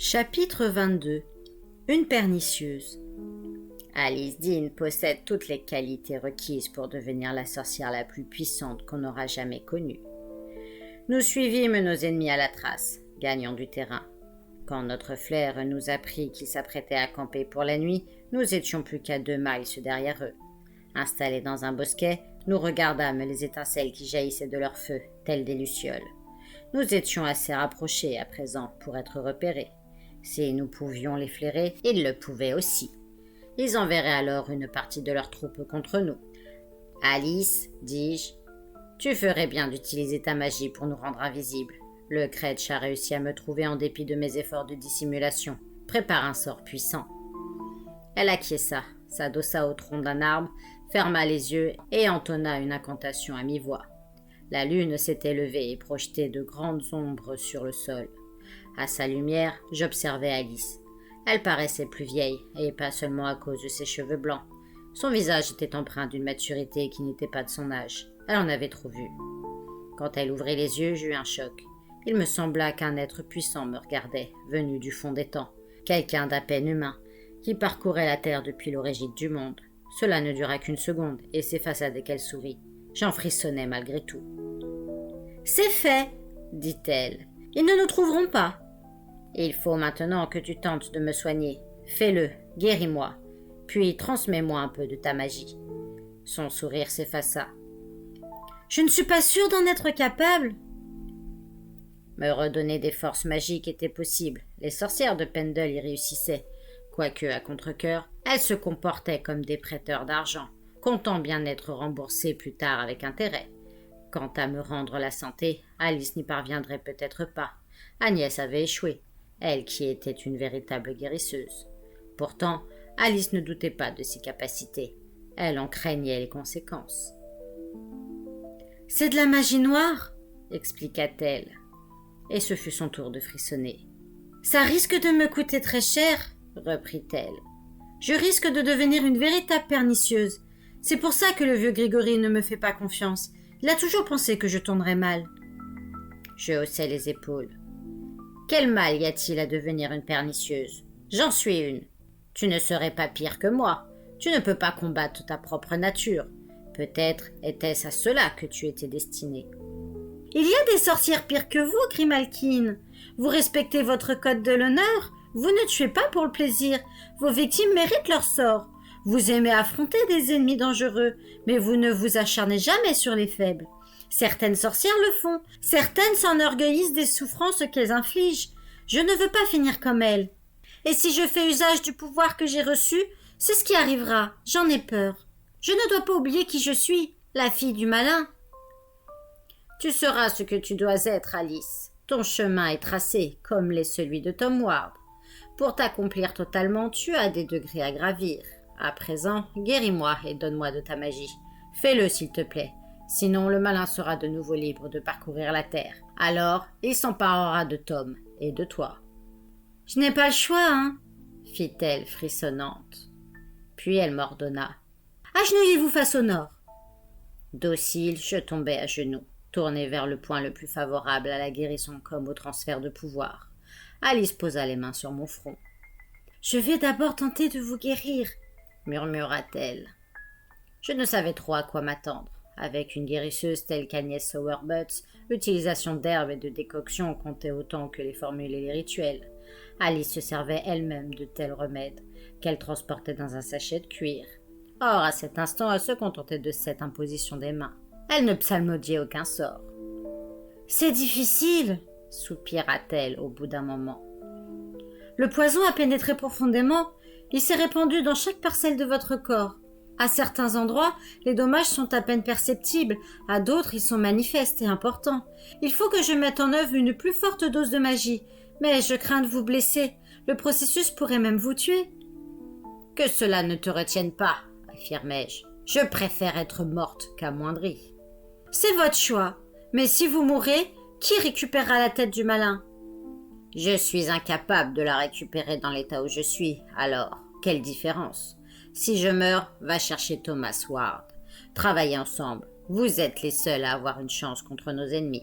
Chapitre 22. Une pernicieuse. Alice Dean possède toutes les qualités requises pour devenir la sorcière la plus puissante qu'on aura jamais connue. Nous suivîmes nos ennemis à la trace, gagnant du terrain. Quand notre flair nous apprit qu'ils s'apprêtaient à camper pour la nuit, nous étions plus qu'à 2 miles derrière eux. Installés dans un bosquet, nous regardâmes les étincelles qui jaillissaient de leur feu, telles des lucioles. Nous étions assez rapprochés à présent pour être repérés. Si nous pouvions les flairer, ils le pouvaient aussi. Ils enverraient alors une partie de leurs troupes contre nous. « Alice, dis-je, tu ferais bien d'utiliser ta magie pour nous rendre invisibles. Le Kretsch a réussi à me trouver en dépit de mes efforts de dissimulation. Prépare un sort puissant. » Elle acquiesça, s'adossa au tronc d'un arbre, ferma les yeux et entonna une incantation à mi-voix. La lune s'était levée et projetait de grandes ombres sur le sol. À sa lumière, j'observai Alice. Elle paraissait plus vieille, et pas seulement à cause de ses cheveux blancs. Son visage était empreint d'une maturité qui n'était pas de son âge. Elle en avait trop vu. Quand elle ouvrit les yeux, j'eus un choc. Il me sembla qu'un être puissant me regardait, venu du fond des temps. Quelqu'un d'à peine humain, qui parcourait la terre depuis l'origine du monde. Cela ne dura qu'une seconde, et s'effaça dès qu'elle sourit. J'en frissonnais malgré tout. « C'est fait, dit-elle. Ils ne nous trouveront pas. Il faut maintenant que tu tentes de me soigner. Fais-le, guéris-moi, puis transmets-moi un peu de ta magie. » Son sourire s'effaça. « Je ne suis pas sûre d'en être capable. » Me redonner des forces magiques était possible. Les sorcières de Pendle y réussissaient. Quoique à contre-cœur, elles se comportaient comme des prêteurs d'argent, comptant bien être remboursées plus tard avec intérêt. Quant à me rendre la santé, Alice n'y parviendrait peut-être pas. Agnès avait échoué, elle qui était une véritable guérisseuse. Pourtant, Alice ne doutait pas de ses capacités. Elle en craignait les conséquences. « C'est de la magie noire, » expliqua-t-elle. Et ce fut son tour de frissonner. « Ça risque de me coûter très cher, » reprit-elle. « Je risque de devenir une véritable pernicieuse. C'est pour ça que le vieux Grégory ne me fait pas confiance. Il a toujours pensé que je tournerais mal. » Je haussai les épaules. « Quel mal y a-t-il à devenir une pernicieuse? J'en suis une. Tu ne serais pas pire que moi. Tu ne peux pas combattre ta propre nature. Peut-être était-ce à cela que tu étais destinée. »« Il y a des sorcières pires que vous, Grimalkin. Vous respectez votre code de l'honneur. Vous ne tuez pas pour le plaisir. Vos victimes méritent leur sort. Vous aimez affronter des ennemis dangereux, mais vous ne vous acharnez jamais sur les faibles. Certaines sorcières le font. Certaines s'enorgueillissent des souffrances qu'elles infligent. Je ne veux pas finir comme elles. Et si je fais usage du pouvoir que j'ai reçu, c'est ce qui arrivera. J'en ai peur. Je ne dois pas oublier qui je suis, la fille du malin. » « Tu seras ce que tu dois être, Alice. Ton chemin est tracé, comme l'est celui de Tom Ward. Pour t'accomplir totalement, tu as des degrés à gravir. À présent, guéris-moi et donne-moi de ta magie. Fais-le, s'il te plaît. Sinon, le malin sera de nouveau libre de parcourir la terre. Alors, il s'emparera de Tom et de toi. »« Je n'ai pas le choix, hein » fit-elle frissonnante. Puis elle m'ordonna. « Agenouillez-vous face au nord. » Docile, je tombai à genoux, tourné vers le point le plus favorable à la guérison comme au transfert de pouvoir. Alice posa les mains sur mon front. « Je vais d'abord tenter de vous guérir, » murmura-t-elle. Je ne savais trop à quoi m'attendre. Avec une guérisseuse telle qu'Agnès Sowerbutt, l'utilisation d'herbes et de décoctions comptait autant que les formules et les rituels. Alice se servait elle-même de tels remèdes, qu'elle transportait dans un sachet de cuir. Or, à cet instant, elle se contentait de cette imposition des mains. Elle ne psalmodiait aucun sort. « C'est difficile, » soupira-t-elle au bout d'un moment. « Le poison a pénétré profondément. Il s'est répandu dans chaque parcelle de votre corps. À certains endroits, les dommages sont à peine perceptibles, à d'autres, ils sont manifestes et importants. Il faut que je mette en œuvre une plus forte dose de magie, mais je crains de vous blesser. Le processus pourrait même vous tuer. »« Que cela ne te retienne pas, » affirmai-je. « Je préfère être morte qu'amoindrie. »« C'est votre choix, mais si vous mourrez, qui récupérera la tête du malin ? » ?»« Je suis incapable de la récupérer dans l'état où je suis, alors quelle différence ? Si je meurs, va chercher Thomas Ward. Travaillez ensemble. Vous êtes les seuls à avoir une chance contre nos ennemis. »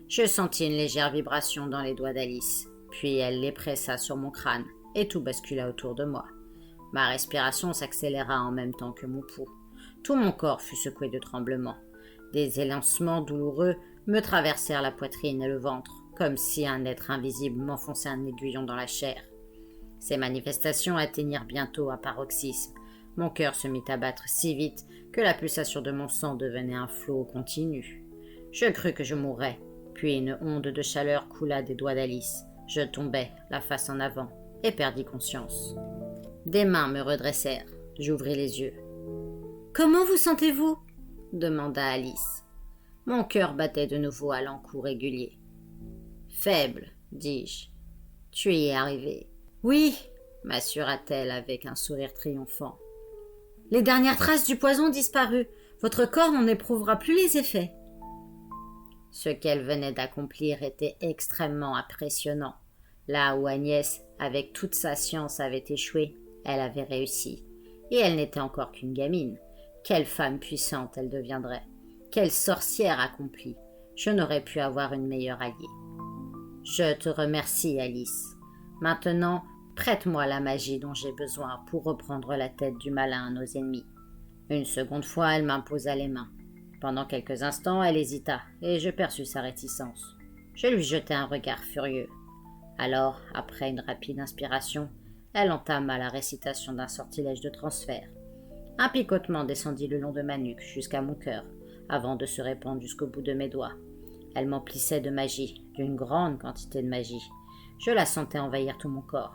Je sentis une légère vibration dans les doigts d'Alice. Puis elle les pressa sur mon crâne, et tout bascula autour de moi. Ma respiration s'accéléra en même temps que mon pouls. Tout mon corps fut secoué de tremblements. Des élancements douloureux me traversèrent la poitrine et le ventre, comme si un être invisible m'enfonçait un aiguillon dans la chair. Ces manifestations atteignirent bientôt un paroxysme. Mon cœur se mit à battre si vite que la pulsation de mon sang devenait un flot continu. Je crus que je mourrais, puis une onde de chaleur coula des doigts d'Alice. Je tombai, la face en avant, et perdis conscience. Des mains me redressèrent. J'ouvris les yeux. « Comment vous sentez-vous » demanda Alice. Mon cœur battait de nouveau à l'en-coup régulier. « Faible, dis-je. Tu y es arrivé. »« Oui, » m'assura-t-elle avec un sourire triomphant. « Les dernières traces du poison ont disparu. Votre corps n'en éprouvera plus les effets. » Ce qu'elle venait d'accomplir était extrêmement impressionnant. Là où Agnès, avec toute sa science, avait échoué, elle avait réussi. Et elle n'était encore qu'une gamine. Quelle femme puissante elle deviendrait. Quelle sorcière accomplie. Je n'aurais pu avoir une meilleure alliée. Je te remercie, Alice. Maintenant, prête-moi la magie dont j'ai besoin pour reprendre la tête du malin à nos ennemis. Une seconde fois, elle m'imposa les mains. Pendant quelques instants, elle hésita, et je perçus sa réticence. Je lui jetai un regard furieux. Alors, après une rapide inspiration, elle entama la récitation d'un sortilège de transfert. Un picotement descendit le long de ma nuque jusqu'à mon cœur, avant de se répandre jusqu'au bout de mes doigts. Elle m'emplissait de magie, d'une grande quantité de magie. Je la sentais envahir tout mon corps.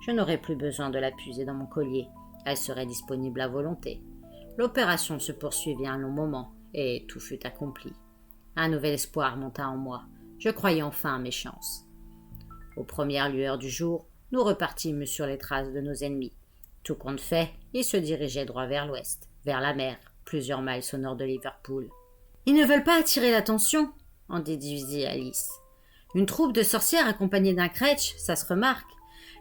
Je n'aurais plus besoin de la puiser dans mon collier. Elle serait disponible à volonté. L'opération se poursuivit un long moment, et tout fut accompli. Un nouvel espoir monta en moi. Je croyais enfin à mes chances. Aux premières lueurs du jour, nous repartîmes sur les traces de nos ennemis. Tout compte fait, ils se dirigeaient droit vers l'ouest, vers la mer, plusieurs miles au nord de Liverpool. « Ils ne veulent pas attirer l'attention » en déduisit Alice. « Une troupe de sorcières accompagnée d'un Kretsch, ça se remarque.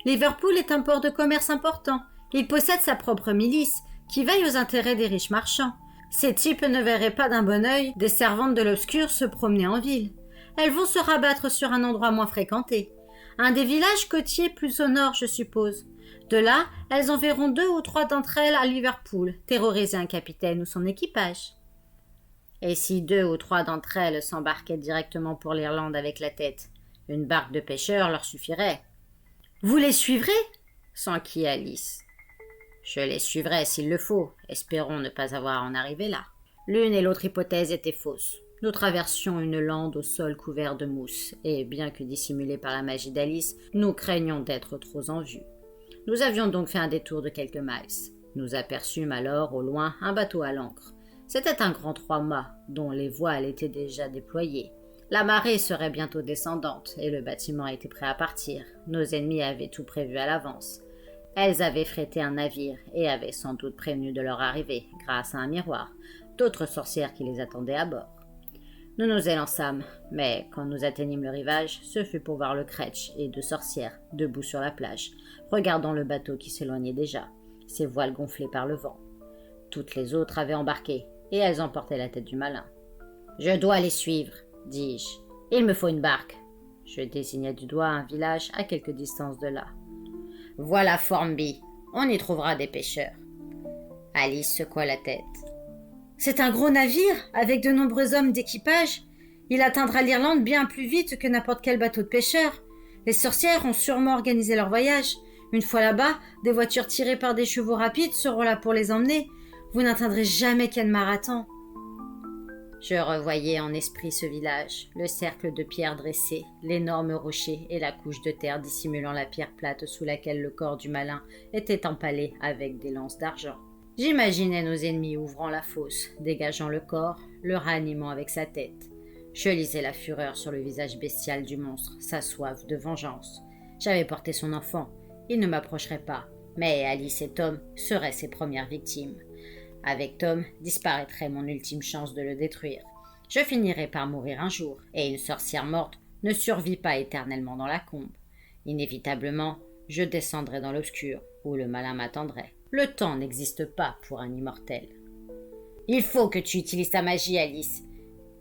Liverpool est un port de commerce important. Il possède sa propre milice, qui veille aux intérêts des riches marchands. Ces types ne verraient pas d'un bon œil des servantes de l'obscur se promener en ville. Elles vont se rabattre sur un endroit moins fréquenté. Un des villages côtiers plus au nord, je suppose. De là, elles enverront 2 ou 3 d'entre elles à Liverpool, terroriser un capitaine ou son équipage. Et si 2 ou 3 d'entre elles s'embarquaient directement pour l'Irlande avec la tête, une barque de pêcheurs leur suffirait. « Vous les suivrez » s'enquit Alice. « Je les suivrai s'il le faut, espérons ne pas avoir à en arriver là. » L'une et l'autre hypothèse étaient fausses. Nous traversions une lande au sol couvert de mousse, et bien que dissimulés par la magie d'Alice, nous craignions d'être trop en vue. Nous avions donc fait un détour de quelques miles. Nous aperçûmes alors, au loin, un bateau à l'ancre. C'était un grand 3-mâts, dont les voiles étaient déjà déployées. La marée serait bientôt descendante, et le bâtiment était prêt à partir. Nos ennemis avaient tout prévu à l'avance. Elles avaient frété un navire, et avaient sans doute prévenu de leur arrivée, grâce à un miroir, d'autres sorcières qui les attendaient à bord. Nous nous élançâmes, mais quand nous atteignîmes le rivage, ce fut pour voir le Kretsch et 2 sorcières, debout sur la plage, regardant le bateau qui s'éloignait déjà, ses voiles gonflées par le vent. Toutes les autres avaient embarqué, et elles emportaient la tête du malin. « Je dois les suivre, » dis-je. « Il me faut une barque. » Je désignai du doigt un village à quelque distance de là. « Voilà Formby, on y trouvera des pêcheurs. » Alice secoua la tête. « C'est un gros navire, avec de nombreux hommes d'équipage. Il atteindra l'Irlande bien plus vite que n'importe quel bateau de pêcheurs. Les sorcières ont sûrement organisé leur voyage. Une fois là-bas, des voitures tirées par des chevaux rapides seront là pour les emmener. Vous n'atteindrez jamais Kenmare. Je revoyais en esprit ce village, le cercle de pierres dressées, l'énorme rocher et la couche de terre dissimulant la pierre plate sous laquelle le corps du malin était empalé avec des lances d'argent. J'imaginais nos ennemis ouvrant la fosse, dégageant le corps, le ranimant avec sa tête. Je lisais la fureur sur le visage bestial du monstre, sa soif de vengeance. J'avais porté son enfant, il ne m'approcherait pas, mais Alice et Tom seraient ses premières victimes. Avec Tom disparaîtrait mon ultime chance de le détruire. Je finirais par mourir un jour, et une sorcière morte ne survit pas éternellement dans la combe. Inévitablement, je descendrais dans l'obscur, où le malin m'attendrait. Le temps n'existe pas pour un immortel. « Il faut que tu utilises ta magie, Alice.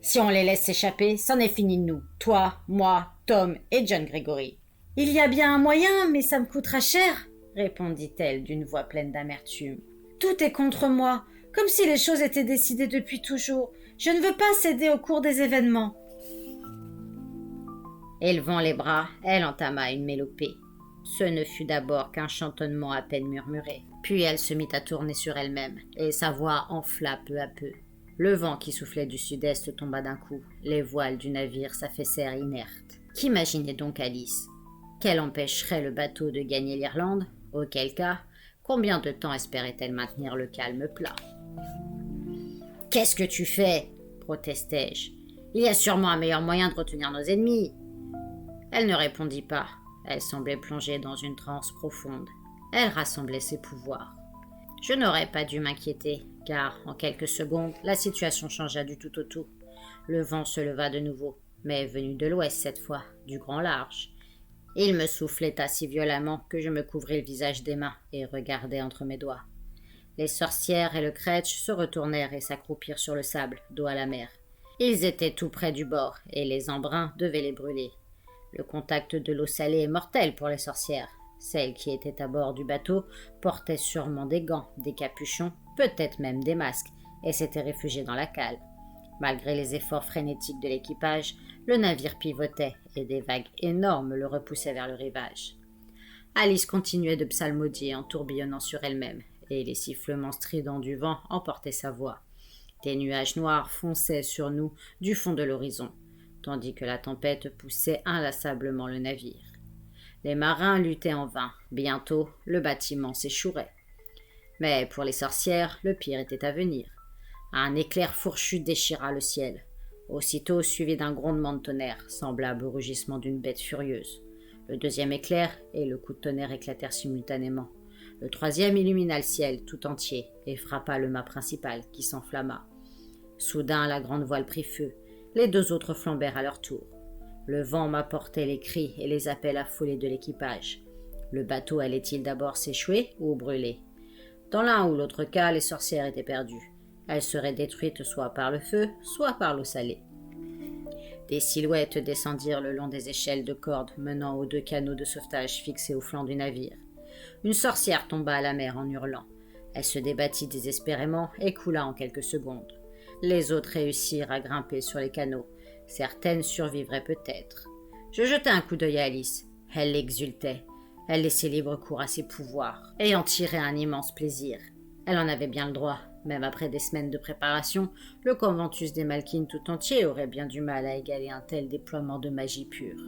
Si on les laisse s'échapper, c'en est fini de nous. Toi, moi, Tom et John Gregory. » Il y a bien un moyen, mais ça me coûtera cher, répondit-elle d'une voix pleine d'amertume. Tout est contre moi, comme si les choses étaient décidées depuis toujours. Je ne veux pas céder au cours des événements. Élevant les bras, elle entama une mélopée. Ce ne fut d'abord qu'un chantonnement à peine murmuré. Puis elle se mit à tourner sur elle-même, et sa voix enfla peu à peu. Le vent qui soufflait du sud-est tomba d'un coup. Les voiles du navire s'affaissèrent inertes. Qu'imaginait donc Alice? Qu'elle empêcherait le bateau de gagner l'Irlande? Auquel cas, combien de temps espérait-elle maintenir le calme plat? « Qu'est-ce que tu fais ?» protestai-je. « Il y a sûrement un meilleur moyen de retenir nos ennemis. » Elle ne répondit pas. Elle semblait plongée dans une transe profonde. Elle rassemblait ses pouvoirs. Je n'aurais pas dû m'inquiéter, car en quelques secondes, la situation changea du tout au tout. Le vent se leva de nouveau, mais venu de l'ouest cette fois, du grand large. Il me soufflait si violemment que je me couvris le visage des mains et regardai entre mes doigts. Les sorcières et le Kretsch se retournèrent et s'accroupirent sur le sable, dos à la mer. Ils étaient tout près du bord, et les embruns devaient les brûler. Le contact de l'eau salée est mortel pour les sorcières. Celles qui étaient à bord du bateau portaient sûrement des gants, des capuchons, peut-être même des masques, et s'étaient réfugiées dans la cale. Malgré les efforts frénétiques de l'équipage, le navire pivotait et des vagues énormes le repoussaient vers le rivage. Alice continuait de psalmodier en tourbillonnant sur elle-même, et les sifflements stridents du vent emportaient sa voix. Des nuages noirs fonçaient sur nous du fond de l'horizon, tandis que la tempête poussait inlassablement le navire. Les marins luttaient en vain. Bientôt, le bâtiment s'échouerait. Mais pour les sorcières, le pire était à venir. Un éclair fourchu déchira le ciel, aussitôt suivi d'un grondement de tonnerre, semblable au rugissement d'une bête furieuse. Le deuxième éclair et le coup de tonnerre éclatèrent simultanément. Le troisième illumina le ciel tout entier et frappa le mât principal, qui s'enflamma. Soudain, la grande voile prit feu. Les deux autres flambèrent à leur tour. Le vent m'apportait les cris et les appels affolés de l'équipage. Le bateau allait-il d'abord s'échouer ou brûler? Dans l'un ou l'autre cas, les sorcières étaient perdues. Elles seraient détruites soit par le feu, soit par l'eau salée. Des silhouettes descendirent le long des échelles de cordes menant aux deux canots de sauvetage fixés au flanc du navire. Une sorcière tomba à la mer en hurlant. Elle se débattit désespérément et coula en quelques secondes. Les autres réussirent à grimper sur les canots. Certaines survivraient peut-être. Je jetai un coup d'œil à Alice. Elle exultait. Elle laissait libre cours à ses pouvoirs et en tirait un immense plaisir. Elle en avait bien le droit. Même après des semaines de préparation, le conventus des Malkines tout entier aurait bien du mal à égaler un tel déploiement de magie pure.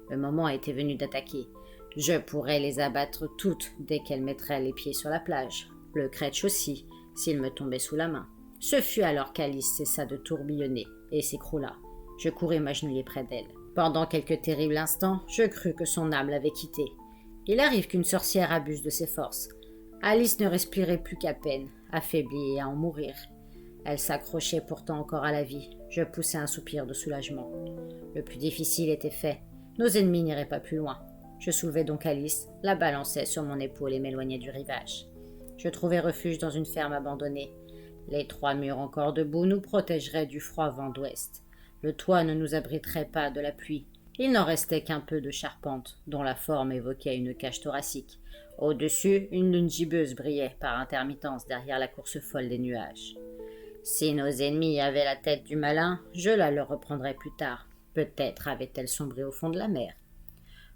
Le moment était venu d'attaquer. Je pourrais les abattre toutes dès qu'elles mettraient les pieds sur la plage. Le Kretsch aussi, s'il me tombait sous la main. Ce fut alors qu'Alice cessa de tourbillonner et s'écroula. Je courus m'agenouiller près d'elle. Pendant quelques terribles instants, je crus que son âme l'avait quittée. Il arrive qu'une sorcière abuse de ses forces. Alice ne respirait plus qu'à peine, affaiblie et à en mourir. Elle s'accrochait pourtant encore à la vie. Je poussai un soupir de soulagement. Le plus difficile était fait. Nos ennemis n'iraient pas plus loin. Je soulevai donc Alice, la balançai sur mon épaule et m'éloignai du rivage. Je trouvai refuge dans une ferme abandonnée. Les 3 murs encore debout nous protégeraient du froid vent d'ouest. Le toit ne nous abriterait pas de la pluie. Il n'en restait qu'un peu de charpente, dont la forme évoquait une cage thoracique. Au-dessus, une lune gibbeuse brillait par intermittence derrière la course folle des nuages. Si nos ennemis avaient la tête du malin, je la leur reprendrais plus tard. Peut-être avait-elle sombré au fond de la mer.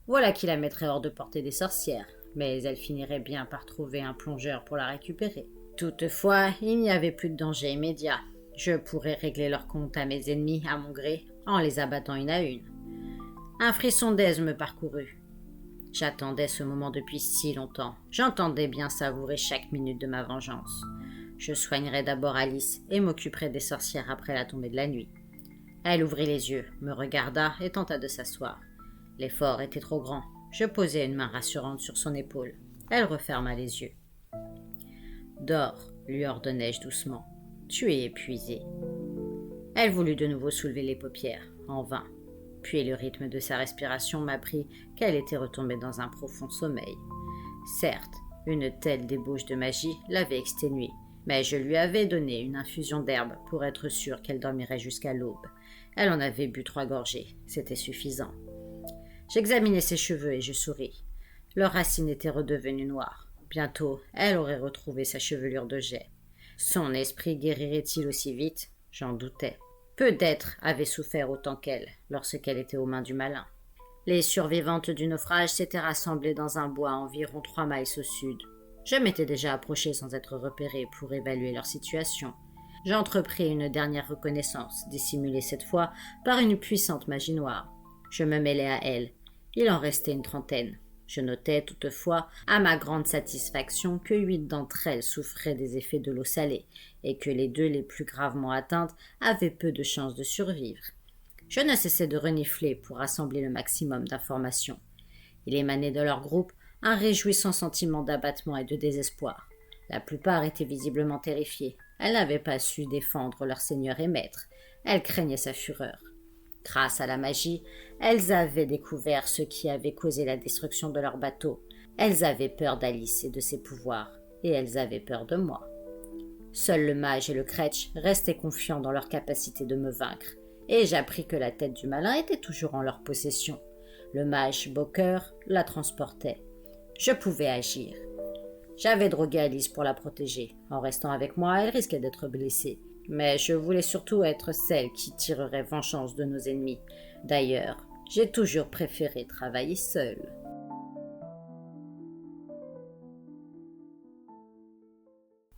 Voilà qui la mettrait hors de portée des sorcières, mais elle finirait bien par trouver un plongeur pour la récupérer. Toutefois, il n'y avait plus de danger immédiat. Je pourrais régler leur compte à mes ennemis à mon gré, en les abattant une à une. Un frisson d'aise me parcourut. J'attendais ce moment depuis si longtemps. J'entendais bien savourer chaque minute de ma vengeance. Je soignerais d'abord Alice et m'occuperais des sorcières après la tombée de la nuit. Elle ouvrit les yeux, me regarda et tenta de s'asseoir. L'effort était trop grand. Je posai une main rassurante sur son épaule. Elle referma les yeux. « Dors », lui ordonnai-je doucement. « Tu es épuisée. » Elle voulut de nouveau soulever les paupières, en vain. Puis le rythme de sa respiration m'apprit qu'elle était retombée dans un profond sommeil. Certes, une telle débauche de magie l'avait exténuée, mais je lui avais donné une infusion d'herbe pour être sûre qu'elle dormirait jusqu'à l'aube. Elle en avait bu 3 gorgées, c'était suffisant. J'examinai ses cheveux et je souris. Leurs racines étaient redevenues noires. Bientôt, elle aurait retrouvé sa chevelure de jet. Son esprit guérirait-il aussi vite? J'en doutais. Peu d'êtres avaient souffert autant qu'elle lorsqu'elle était aux mains du malin. Les survivantes du naufrage s'étaient rassemblées dans un bois à environ 3 miles au sud. Je m'étais déjà approché sans être repéré pour évaluer leur situation. J'entrepris une dernière reconnaissance, dissimulée cette fois par une puissante magie noire. Je me mêlai à elle. Il en restait une trentaine. Je notai toutefois, à ma grande satisfaction, que 8 d'entre elles souffraient des effets de l'eau salée, et que les 2 les plus gravement atteintes avaient peu de chances de survivre. Je ne cessais de renifler pour rassembler le maximum d'informations. Il émanait de leur groupe un réjouissant sentiment d'abattement et de désespoir. La plupart étaient visiblement terrifiées. Elles n'avaient pas su défendre leur seigneur et maître. Elles craignaient sa fureur. Grâce à la magie, elles avaient découvert ce qui avait causé la destruction de leur bateau. Elles avaient peur d'Alice et de ses pouvoirs, et elles avaient peur de moi. Seuls le mage et le Kretsch restaient confiants dans leur capacité de me vaincre, et j'appris que la tête du malin était toujours en leur possession. Le mage Beaucœur la transportait. Je pouvais agir. J'avais drogué Alice pour la protéger. En restant avec moi, elle risquait d'être blessée. Mais je voulais surtout être celle qui tirerait vengeance de nos ennemis. D'ailleurs, j'ai toujours préféré travailler seule.